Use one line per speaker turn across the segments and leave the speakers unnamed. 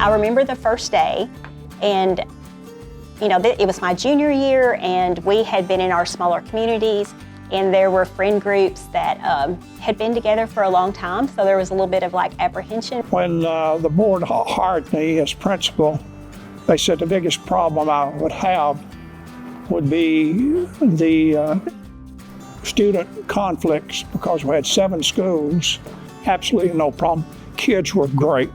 I remember the first day, and it was my junior year, and we had been in our smaller communities, and there were friend groups that had been together for a long time, so there was a little bit of like apprehension.
When the board hired me as principal, they said the biggest problem I would have would be the student conflicts, because we had 7 schools, absolutely no problem. Kids were great.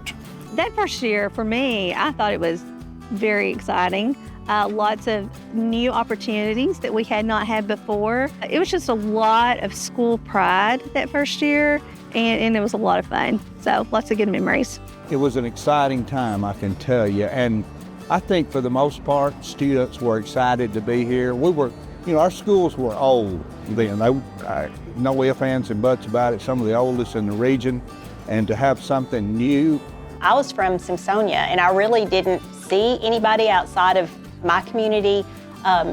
That first year for me, I thought it was very exciting. Lots of new opportunities that we had not had before. It was just a lot of school pride that first year, and it was a lot of fun. So lots of good memories.
It was an exciting time, I can tell you. And I think for the most part, students were excited to be here. We were, our schools were old then. No ifs, ands, and buts about it. Some of the oldest in the region. And to have something new.
I was from Simpsonia, and I really didn't see anybody outside of my community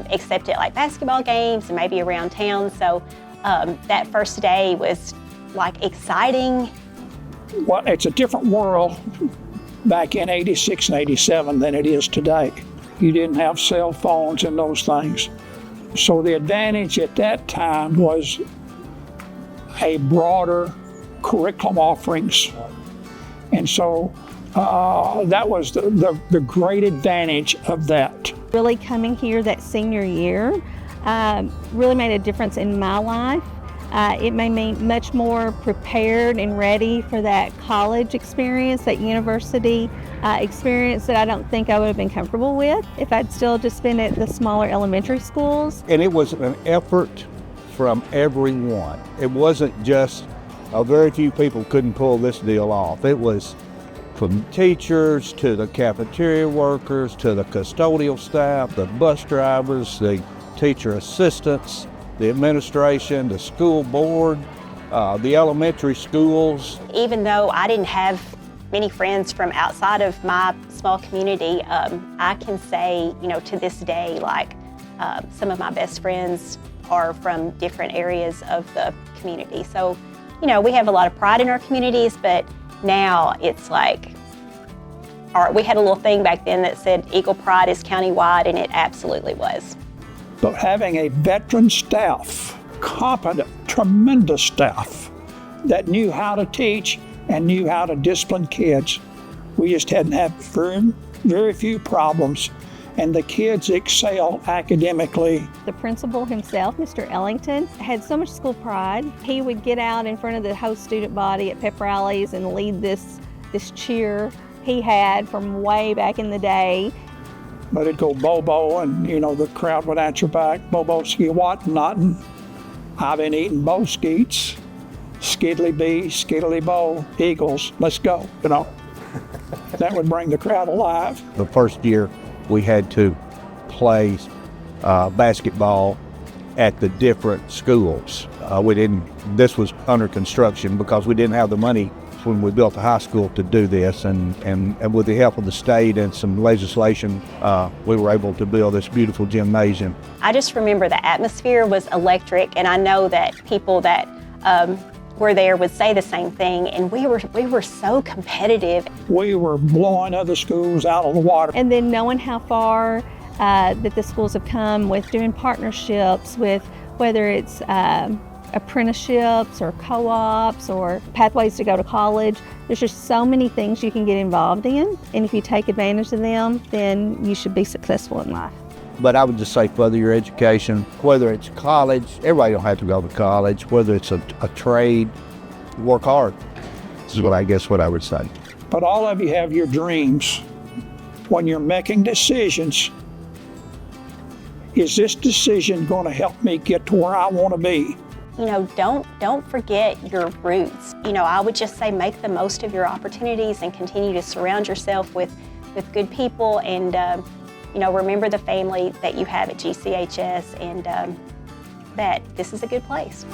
except at like basketball games and maybe around town. So that first day was like exciting.
Well, it's a different world back in '86 and '87 than it is today. You didn't have cell phones and those things. So the advantage at that time was a broader curriculum offerings. And so that was the great advantage of that.
Really coming here that senior year really made a difference in my life. It made me much more prepared and ready for that college experience, that university experience that I don't think I would have been comfortable with if I'd still just been at the smaller elementary schools.
And it was an effort from everyone. It wasn't just very few people couldn't pull this deal off. It was from teachers to the cafeteria workers to the custodial staff, the bus drivers, the teacher assistants, the administration, the school board, the elementary schools.
Even though I didn't have many friends from outside of my small community, I can say, to this day, like some of my best friends are from different areas of the community. So, we have a lot of pride in our communities, but now it's like, we had a little thing back then that said Eagle Pride is countywide, and it absolutely was.
But having a veteran staff, competent, tremendous staff that knew how to teach and knew how to discipline kids, we just hadn't had very few problems. And the kids excel academically.
The principal himself, Mr. Ellington, had so much school pride. He would get out in front of the host student body at pep rallies and lead this cheer he had from way back in the day.
But it'd go Bobo, and the crowd would answer back, Bobo ski what, nothing. I've been eating bow skeets, skiddly bee, skiddly bow, Eagles, let's go, That would bring the crowd alive.
The first year we had to play basketball at the different schools. This was under construction because we didn't have the money when we built the high school to do this, and with the help of the state and some legislation, we were able to build this beautiful gymnasium.
I just remember the atmosphere was electric, and I know that people that were there would say the same thing, and we were so competitive.
We were blowing other schools out of the water.
And then knowing how far that the schools have come with doing partnerships with whether it's apprenticeships or co-ops or pathways to go to college. There's just so many things you can get involved in, and if you take advantage of them, then you should be successful in life.
But I would just say further your education, whether it's college, everybody don't have to go to college, whether it's a trade, work hard. This is what I would say.
But all of you have your dreams. When you're making decisions, is this decision going to help me get to where I want to be?
Don't forget your roots. I would just say make the most of your opportunities and continue to surround yourself with good people, and remember the family that you have at GCHS, and that this is a good place.